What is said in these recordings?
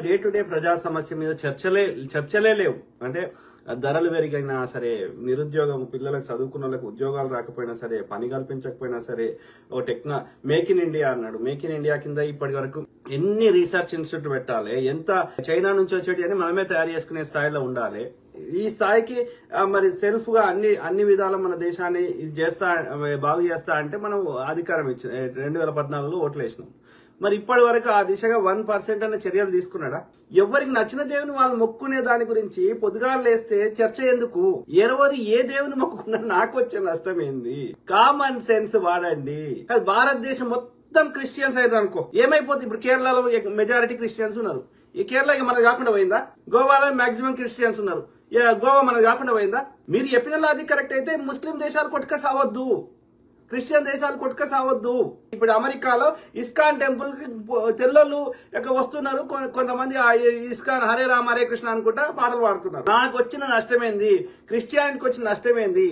Day to day ప్రజా సమస్య మీద చర్చలే లేవు. అంటే ధరలు పెరిగినా సరే, నిరుద్యోగం, పిల్లలకు చదువుకున్న వాళ్ళకి ఉద్యోగాలు రాకపోయినా సరే, పని కల్పించకపోయినా సరే, మేక్ ఇన్ ఇండియా అన్నాడు. మేక్ ఇన్ ఇండియా కింద ఇప్పటి వరకు ఎన్ని రీసెర్చ్ ఇన్స్టిట్యూట్ పెట్టాలి, ఎంత చైనా నుంచి వచ్చేటి అని మనమే తయారు చేసుకునే స్థాయిలో ఉండాలి. ఈ స్థాయికి మరి సెల్ఫ్ గా అన్ని విధాల మన దేశాన్ని బాగు చేస్తా అంటే మనం అధికారం ఇచ్చిన 2014లో ఓట్లు వేసినాం. మరి ఇప్పటి వరకు ఆ దిశగా 1% అనే చర్యలు తీసుకున్నాడా? ఎవరికి నచ్చిన దేవుని వాళ్ళు మొక్కునే దాని గురించి పొద్దుగాలు లేస్తే చర్చ ఎందుకు? ఎవరు ఏ దేవుని మొక్కుకున్నా నాకు వచ్చే నష్టం ఏంది? కామన్ సెన్స్ వాడండి. భారతదేశం మొత్తం క్రిస్టియన్స్ అయ్యారు అనుకో, ఏమైపోతుంది? ఇప్పుడు కేరళలో మెజారిటీ క్రిస్టియన్స్ ఉన్నారు. ఈ కేరళ మనకు కాకుండా పోయిందా? గోవాలో మాక్సిమం క్రిస్టియన్స్ ఉన్నారు. గోవా మనకు కాకుండా పోయిందా? మీరు చెప్పిన లాజిక్ కరెక్ట్ అయితే ముస్లిం దేశాలు కొట్టుక సావద్దు, క్రిస్టియన్ దేశాలు కొట్టుక సావద్దు. ఇప్పుడు అమెరికాలో ఇస్కాన్ టెంపుల్ కి తెల్లోళ్ళు వస్తున్నారు, కొంతమంది ఇస్కాన్ హరే రామ హరే కృష్ణ అనుకుంటా పాటలు పాడుతున్నారు. నాకు వచ్చిన నష్టమేంది? క్రిస్టియానిటీకి వచ్చిన నష్టమేంది?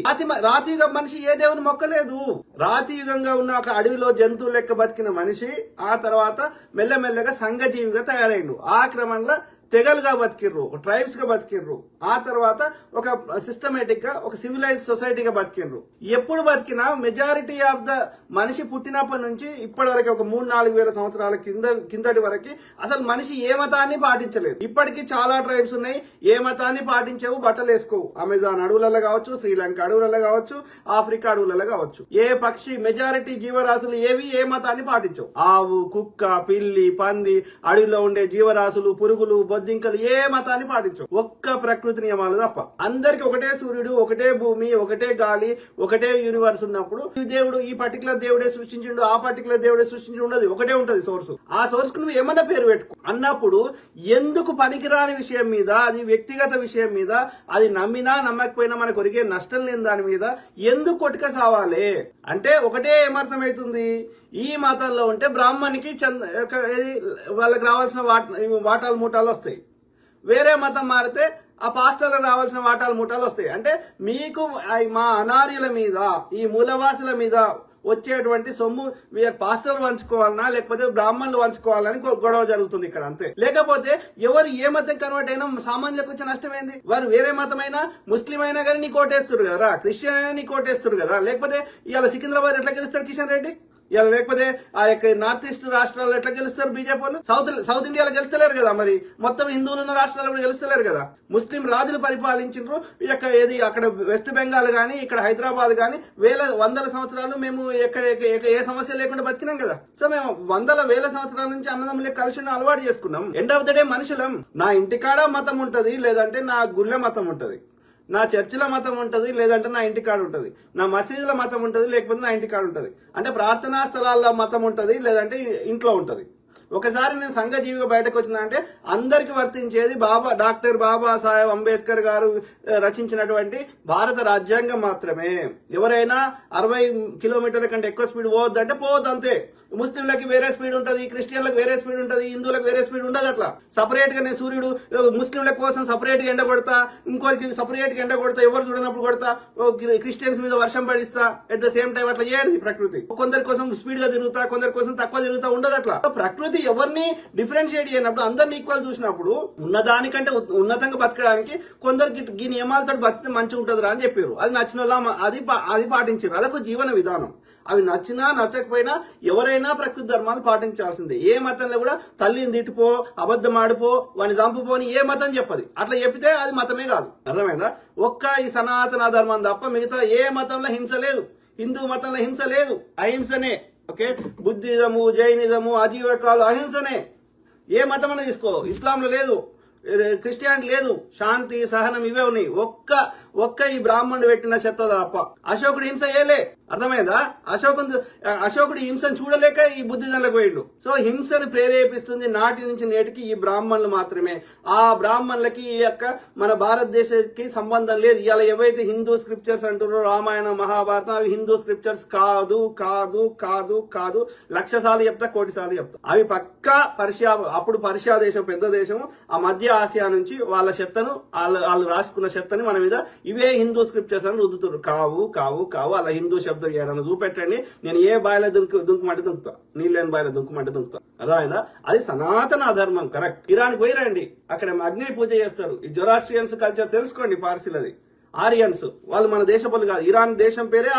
రాతియుగ మనిషి ఏ దేవుని మొక్కలేదు. రాతియుగంగా ఉన్న ఒక అడవిలో జంతువు లెక్క బతికిన మనిషి ఆ తర్వాత మెల్లమెల్లగా సంఘజీవిగా తయారైండు. ఆ క్రమంలో తెగలుగా బతికిర్రు, ట్రైబ్స్ గా బతికిర్రు. ఆ తర్వాత ఒక సిస్టమేటిక్ గా ఒక సివిలైజ్ సొసైటీగా బతికిర్రు. ఎప్పుడు బతికినా మెజారిటీ ఆఫ్ ద మనిషి పుట్టినప్పటి నుంచి ఇప్పటి వరకు ఒక 3-4 వేల సంవత్సరాల కిందటి వరకు అసలు మనిషి ఏ మతాన్ని పాటించలేదు. ఇప్పటికీ చాలా ట్రైబ్స్ ఉన్నాయి, ఏ మతాన్ని పాటించవు, బట్టలు వేసుకోవు. అమెజాన్ అడవులలో కావచ్చు, శ్రీలంక అడవులలో కావచ్చు, ఆఫ్రికా అడవులలో కావచ్చు. ఏ పక్షి మెజారిటీ జీవరాశులు ఏవి ఏ మతాన్ని పాటించవు. ఆవు, కుక్క, పిల్లి, పంది, అడవిలో ఉండే జీవరాశులు, పురుగులు, బొద్దింకలు ఏ మతాన్ని పాటించవు. ఒక్క ప్రకృతి నియమాలు తప్ప. అందరికి ఒకటే సూర్యుడు, ఒకటే భూమి, ఒకటే గాలి, ఒకటే యూనివర్స్ ఉన్నప్పుడు ఈ దేవుడు ఈ పర్టికులర్ దేవుడే సృష్టించిండు, ఆ పర్టికులర్ దేవుడే సృష్టించి ఉండదు, ఒకటే ఉంటది సోర్స్. ఆ సోర్స్ కు నువ్వు ఏమన్నా పేరు పెట్టుకో అన్నప్పుడు ఎందుకు పనికిరాని విషయం మీద, అది వ్యక్తిగత విషయం మీద, అది నమ్మినా నమ్మకపోయినా మనకు ఒరిగే నష్టం లేని దాని మీద ఎందుకు కొట్టుక సావాలి? అంటే ఒకటే ఏమర్థమవుతుంది, ఈ మతంలో ఉంటే బ్రాహ్మణికి వాళ్ళకి రావాల్సిన వాటాలు మూటాలు వస్తాయి, వేరే మతం మారితే ఆ పాస్టర్లకు రావాల్సిన వాటాలు మూటాలు వస్తాయి. అంటే మీకు మా అనార్యుల మీద, ఈ మూలవాసుల మీద వచ్చేటువంటి సొమ్ము పాస్టర్లు పంచుకోవాలన్నా లేకపోతే బ్రాహ్మణులు పంచుకోవాలని గొడవ జరుగుతుంది ఇక్కడ, అంతే. లేకపోతే ఎవరు ఏ మతం కన్వర్ట్ అయినా సామాన్యులకు వచ్చే నష్టం ఏంది? వారు వేరే మతమైనా ముస్లిం అయినా కానీ నీ కోటేస్తారు కదా, క్రిస్టియన్ అయినా నీ కోటేస్తారు కదా. లేకపోతే ఇవాళ సికింద్రాబాద్ ఎట్లా గెలుస్తాడు కిషన్ రెడ్డి? ఇలా లేకపోతే ఆ యొక్క నార్త్ ఈస్ట్ రాష్ట్రాల్లో ఎట్లా గెలుస్తారు బీజేపీ వాళ్ళు? సౌత్ ఇండియాలో గెలుస్తలేరు కదా, మరి మొత్తం హిందువులు ఉన్న రాష్ట్రాలు కూడా గెలుస్తలేరు కదా. ముస్లిం రాజులు పరిపాలించారు. ఈ యొక్క అక్కడ వెస్ట్ బెంగాల్ గానీ, ఇక్కడ హైదరాబాద్ గానీ వందల సంవత్సరాలు మేము ఏ సమస్య లేకుండా బతికినాం కదా. సో మేము వేల సంవత్సరాల నుంచి అన్నదమ్ములే కలిసి అలవాటు చేసుకున్నాం. ఎండ్ ఆఫ్ ద డే మనుషులం. నా ఇంటికాడ మతం ఉంటది, లేదంటే నా గుళ్ళ మతం ఉంటది, నా చర్చిల మతం ఉంటది, లేదంటే నా ఇంటికాడ ఉంటది, నా మసీదుల మతం ఉంటది, లేకపోతే నా ఇంటికాడ ఉంటది. అంటే ప్రార్థనా స్థలాల్లో మతం ఉంటది, లేదంటే ఇంట్లో ఉంటది. ఒకసారి నేను సంఘజీవిగా బయటకు వచ్చినా అంటే అందరికి వర్తించేది డాక్టర్ బాబాసాహెబ్ అంబేద్కర్ గారు రచించినటువంటి భారత రాజ్యాంగం మాత్రమే. ఎవరైనా 60 కిలోమీటర్ల కంటే ఎక్కువ స్పీడ్ పోవద్దు అంటే పోవద్దు, అంతే. ముస్లింలకి వేరే స్పీడ్ ఉంటది, క్రిస్టియన్లకు వేరే స్పీడ్ ఉంటది, హిందువులకు వేరే స్పీడ్ ఉండదు. అట్లా సపరేట్ గా నేను సూర్యుడు ముస్లింల కోసం సపరేట్ గా ఎండ కొడతా, ఇంకోరికి సపరేట్ గా ఎండ కొడతా, ఎవరు చూడనప్పుడు కొడతా, క్రిస్టియన్స్ మీద వర్షం పడిస్తా, అట్ ద సేమ్ టైం అట్లా చేయదు ప్రకృతి. కొందరి కోసం స్పీడ్ గా తిరుగుతా, కొందరి కోసం తక్కువ తిరుగుతా, ఉండదు అట్లా. ప్రకృతి ఎవరిని డిఫరెన్షియేట్ చేయనప్పుడు, అందరిని ఈక్వల్ చూసినప్పుడు ఉన్నదానికంటే ఉన్నతంగా బతకడానికి కొందరికి ఈ నియమాలతో బతికితే మంచిగా ఉంటుందిరా అని చెప్పారు. అది నచ్చిన అది పాటించారు. అదొక జీవన విధానం. అవి నచ్చినా నచ్చకపోయినా ఎవరైనా ప్రకృతి ధర్మాలు పాటించాల్సిందే. ఏ మతంలో కూడా తల్లిని తిట్టుపో, అబద్ధం ఆడిపో, వాడిని చంపుపోని ఏ మతం చెప్పది. అట్లా చెప్పితే అది మతమే కాదు. అర్థమైందా? ఒక్క ఈ సనాతన ధర్మం తప్ప మిగతా ఏ మతంలో హింస లేదు. హిందూ మతంలో హింస లేదు, అహింసనే. ఓకే, బుద్ధిజము, జైనిజము, అజీవకాలు అహింసనే. ఏ మతం అనే తీసుకో, ఇస్లాంలో లేదు, క్రిస్టియానిటీ లేదు. శాంతి, సహనం ఇవే ఉన్నాయి. ఒక్క ఈ బ్రాహ్మణుడు పెట్టిన చెత్త తప్ప. అశోకుడు హింస ఏలే. అర్థమైందా? అశోకుడు హింసను చూడలేక ఈ బుద్ధిజంలోకి పోయిండు. సో హింసను ప్రేరేపిస్తుంది నాటి నుంచి నేటికి ఈ బ్రాహ్మణులు మాత్రమే. ఆ బ్రాహ్మణులకి ఈ యొక్క మన భారతదేశానికి సంబంధం లేదు. ఇలా ఏవైతే హిందూ స్క్రిప్చర్స్ అంటున్నారో, రామాయణ మహాభారతం, అవి హిందూ స్క్రిప్చర్స్ కాదు కాదు కాదు కాదు. 1,00,000 సార్లు చెప్తా, 1,00,00,000 సార్లు చెప్తా. అవి పక్కా అప్పుడు పర్షియా దేశం పెద్ద దేశం, ఆ మధ్య ఆసియా నుంచి వాళ్ళ చెత్తను వాళ్ళు రాసుకున్న చెత్తని మన మీద ఇవే హిందూ స్క్రిప్చర్స్ అని రుద్దుతారు. కావు కావు కావు అలా హిందూ శబ్దం ఏదైనా చూపెట్టండి, నేను ఏ బాయిలో దుంకుమంటే దుంకుతా, నీళ్ళని బాయిలో దుంకుమంటే దుంకుతా. అర్థమైందా? అది సనాతన అధర్మం. కరెక్ట్. ఇరాన్కి పోయిరండి, అక్కడ అగ్ని పూజ చేస్తారు. ఈ జొరాస్ట్రియన్స్ కల్చర్ తెలుసుకోండి. పార్సీలది ఆరియన్స్, వాళ్ళు మన దేశ పనులు కాదు. ఇరాన్ దేశం పేరే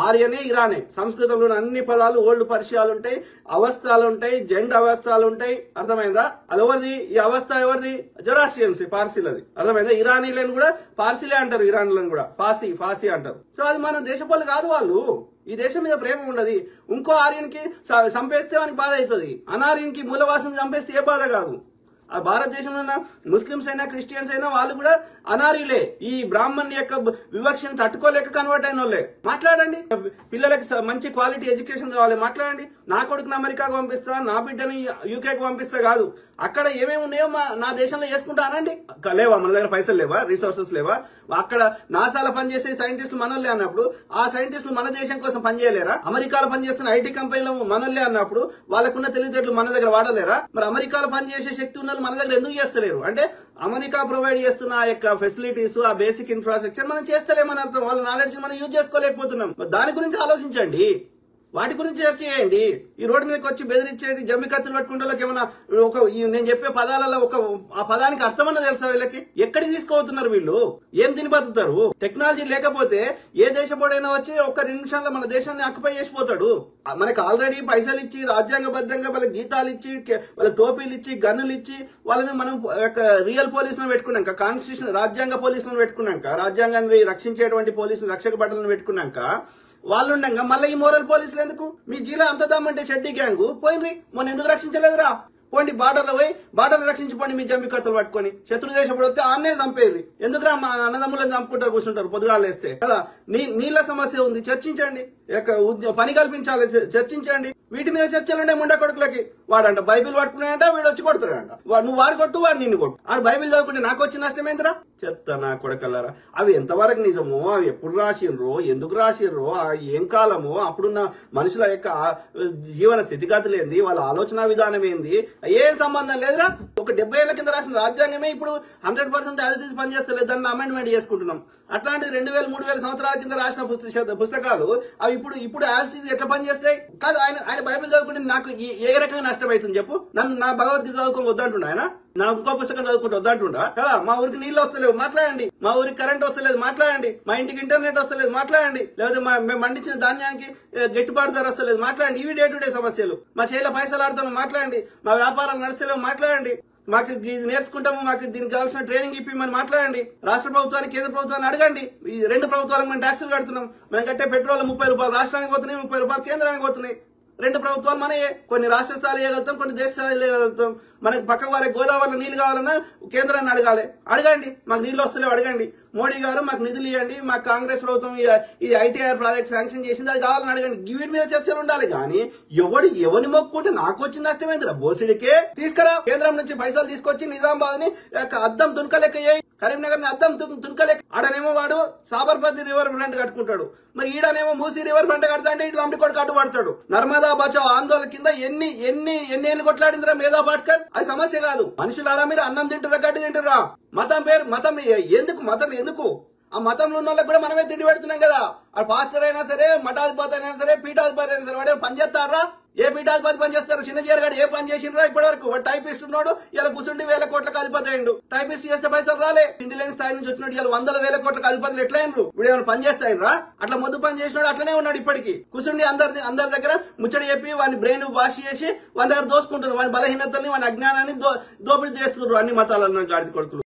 ఆర్యనే, ఇరానే. సంస్కృతంలో అన్ని పదాలు ఓల్డ్ పర్షియాలు ఉంటాయి, అవస్థలు ఉంటాయి, జెండ్ అవస్థలు ఉంటాయి. అర్థమైందా? అది ఎవరిది? ఈ అవస్థ ఎవరిది? జొరాస్ట్రియన్స్, పార్సీలది. అర్థమైందా? ఇరానీలను కూడా పార్సీలే అంటారు, ఇరాన్లను కూడా ఫాసీ అంటారు. సో అది మన దేశ పనులు కాదు. వాళ్ళు ఈ దేశం మీద ప్రేమ ఉండదు. ఇంకో ఆర్యన్కి చంపేస్తే వానికి బాధ అవుతుంది, అనార్యన్కి మూలవాసిని చంపేస్తే ఏ బాధ కాదు. ఆ భారతదేశంలో ఉన్న ముస్లింస్ అయినా క్రిస్టియన్స్ అయినా వాళ్ళు కూడా అనారీలే. ఈ బ్రాహ్మణ్ యొక్క వివక్షను తట్టుకోలేక కన్వర్ట్ అయిన వాళ్ళే. మాట్లాడండి. పిల్లలకి మంచి క్వాలిటీ ఎడ్యుకేషన్ కావాలి, మాట్లాడండి. నా కొడుకుని అమెరికాకు పంపిస్తా, నా బిడ్డని యూకేకి పంపిస్తా కాదు, అక్కడ ఏమేమి ఉన్నాయో నా దేశంలో చేసుకుంటా అనండి. లేవా మన దగ్గర పైసలు లేవా, రిసోర్సెస్ లేవా? అక్కడ నాసాలో పనిచేసే సైంటిస్టులు మనోళ్ళే అన్నప్పుడు ఆ సైంటిస్టులు మన దేశం కోసం పనిచేయలేరా? అమెరికాలో పనిచేస్తున్న ఐటీ కంపెనీలు మనోళ్ళే అన్నప్పుడు వాళ్ళకున్న తెలివితేటలు మన దగ్గర వాడలేరా? మరి అమెరికాలో పనిచేసే శక్తి ఉన్న మన దగ్గర ఎందుకు చేస్తలేరు? అంటే అమెరికా ప్రొవైడ్ చేస్తున్న ఆ యొక్క ఫెసిలిటీస్, ఆ బేసిక్ ఇన్ఫ్రాస్ట్రక్చర్ మనం చేస్తలేమని అర్థం. వాళ్ళ నాలెడ్జ్ మనం యూజ్ చేసుకోలేకపోతున్నాం. దాని గురించి ఆలోచించండి, వాటి గురించి చేయండి. ఈ రోడ్డు మీదకి వచ్చి బెదిరించేది జమ్మి కత్తులు పట్టుకుంటే ఏమన్నా నేను చెప్పే పదాలలో ఆ పదానికి అర్థమన్నా తెలుసా వీళ్ళకి? ఎక్కడికి తీసుకుపోతున్నారు వీళ్ళు? ఏం తిని బతుకుతారు? టెక్నాలజీ లేకపోతే ఏ దేశపోడైనా వచ్చి ఒక్క 2 నిమిషాల్లో మన దేశాన్ని ఆక్యుపై చేసిపోతాడు. మనకి ఆల్రెడీ పైసలు ఇచ్చి రాజ్యాంగబద్ధంగా వాళ్ళకి జీతాలు ఇచ్చి వాళ్ళకి టోపీలు ఇచ్చి గన్నులు ఇచ్చి వాళ్ళని మనం రియల్ పోలీసులను పెట్టుకున్నాక, కాన్స్టిట్యూషన్ రాజ్యాంగ పోలీసులను పెట్టుకున్నాక, రాజ్యాంగాన్ని రక్షించేటువంటి పోలీసులు రక్షక భటులను పెట్టుకున్నాక వాళ్ళు ఉండగా మళ్ళీ ఈ మోరల్ పోలీసులు ఎందుకు? మీ జీలో అంత దమ్మంటే షెడ్డీ గ్యాంగ్ పోయినరి, మొన్న ఎందుకు రక్షించలేదురా? పోండి బార్డర్లో పోయి బార్డర్లు రక్షించుకోండి. మీ జమ్మి కత్తులు పట్టుకొని శత్రు దేశపడి వస్తే ఆన్నే చంపేది. ఎందుకురా మా అన్నదమ్ములను చంపుకుంటారు, కూర్చుంటారు పొద్దుగాలు వేస్తే కదా. నీళ్ల సమస్య ఉంది, చర్చించండి. పని కల్పించాలి, చర్చించండి. వీటి మీద చర్చలు ఉండే ముండ కొడుకులకి. వాడంట బైబిల్ పట్టుకున్నాడంట, వీడు వచ్చి కొడతాడంట. నువ్వు వాడు కొట్టు, వాడు నిన్ను కొట్టు. ఆడు బైబిల్ చదువుకుంటే నాకు వచ్చిన నష్టం ఏంటరా? చెత్త నా కొడకల్లారా. అవి ఎంతవరకు నిజమో, అవి ఎప్పుడు రాసిర్రో, ఎందుకు రాసిర్రో, ఏం కాలమో, అప్పుడున్న మనుషుల యొక్క జీవన స్థితిగతులు ఏంది, వాళ్ళ ఆలోచన విధానం ఏంది, ఏం సంబంధం లేదురా. ఒక 70 ఏళ్ల కింద రాసిన రాజ్యాంగమే ఇప్పుడు 100% యాజ్ ఇట్ ఈజ్ పనిచేస్తలేదు, దాన్ని అమెండ్మెంట్ చేసుకుంటున్నాం. అట్లాంటిది 2000-3000 సంవత్సరాల కింద రాసిన పుస్తకాలు అవి ఇప్పుడు యాజ్ ఇట్ ఈజ్ ఎట్లా పనిచేస్తాయి? కాదు, ఆయన బైబిల్ చదువుకుంటే నాకు ఏ రకంగా నష్టం అవుతుంది చెప్పు? నా భగవద్గీత చదువుకొని వద్దంటున్నా ఆయన, నా ఇంకో పుస్తకం చదువుకుంటే వద్దంటుండా కదా? మా ఊరికి నీళ్ళు వస్తలేవు, మాట్లాడండి. మా ఊరికి కరెంట్ వస్తలేదు, మాట్లాడండి. మా ఇంటికి ఇంటర్నెట్ వస్తలేదు, మాట్లాడండి. లేకపోతే మేము పండించిన ధాన్యానికి గిట్టుబాటు ధర వస్తలేదు, మాట్లాడండి. ఇవి డే టు డే సమస్యలు. మా చేతిలో పైసలు ఆడుతాం, మాట్లాడండి. మా వ్యాపారాలు నడుస్తలేవు, మాట్లాడండి. మాకు ఇది నేర్చుకుంటాము, మాకు దీనికి కావాల్సిన ట్రైనింగ్ ఇప్పమని మాట్లాడండి. రాష్ట్ర ప్రభుత్వానికి, కేంద్ర ప్రభుత్వాన్ని అడగండి. ఈ 2 ప్రభుత్వాలకు మనం ట్యాక్సులు కడుతున్నాం. మనం కట్టే పెట్రోల్ 30 రూపాయలు రాష్ట్రానికి పోతున్నాయి, 30 రూపాయలు కేంద్రానికి పోతున్నాయి. 2 ప్రభుత్వాలు మనయే. కొన్ని రాష్ట్ర స్థాయిలో వేయగలుగుతాం, కొన్ని దేశ స్థాయిలో వేయగలుగుతాం. మనకి పక్క వారికి గోదావరిలో నీళ్లు కావాలన్నా కేంద్రాన్ని అడగండి. మాకు నీళ్లు వస్తలేవు, అడగండి. మోడీ గారు మాకు నిధులు ఇవ్వండి, మాకు కాంగ్రెస్ ప్రభుత్వం ఈ ఐటీఆర్ ప్రాజెక్ట్ శాంక్షన్ చేసింది, అది కావాలని అడగండి. వీటి మీద చర్చలు ఉండాలి. కానీ ఎవరిని మొక్కుంటే నాకు వచ్చిన నష్టమేందిరా? బోసిడికే తీసుకురా. కేంద్రం నుంచి పైసలు తీసుకొచ్చి నిజామాబాద్ ని అద్దం తునకలెక్క చేయి, కరీంనగర్ ని అద్దం తునకలెక్క. ఆడనేమో వాడు సాబర్మతి రివర్ ఫ్రంట్ కట్టుకుంటాడు, మరి ఈడనేమో మూసీ రివర్ ఫ్రంట్ కడతా అంటే ఇట్లా అమ్మి కొడుకు అడ్డుపడతాడు. నర్మదా బచావ్ ఆందోళన కింద ఎన్ని ఏళ్ళు కొట్లాడిందిరా మేధా పాట్కర్? అది సమస్య కాదు. మనుషులారా, మీరు అన్నం తింటురా, గడ్డి తింటురా? మతం ఎందుకు? ఆ మతంలో ఉన్న వాళ్ళకి కూడా మనమే తిండి పెడుతున్నాం కదా. ఆ పాస్టర్ అయినా సరే, మఠాధిపతి అయినా సరే, పీఠాధిపతి అయినా సరే, వాడే పని చేస్తారా? ఏ పీఠాధిపతి పని చేస్తారు? చిన్నజీఆర్ గారు ఏ పని చేసిండ్రా ఇప్పటి వరకు? వాడు టైపిస్ట్ ఉన్నాడు, ఇలా కూర్చుండి 1000 కోట్లకు అధిపతి అయ్యిండు. టైపిస్ట్ చేస్తే పైసలు రాలే. తిండి లేని స్థాయి నుంచి వచ్చినాడు, ఇలా 100,000 కోట్లకు అధిపతులు ఎట్లా అయినరు? వీడు ఏమైనా పని చేస్తాయినరా? అట్లా మొద్దు పని చేసినాడు, అట్లనే ఉన్నాడు ఇప్పటికి. కూర్చుండి అందరి దగ్గర ముచ్చడి చెప్పి వాని బ్రెయిన్ వాష్ చేసి వాని దగ్గర దోసుకుంటున్నారు. వాని బలహీనతల్ని, వాని అజ్ఞానాన్ని దోపిడీ చేస్తున్నారు అన్ని మతాలలో గాడిద కొడుకులు.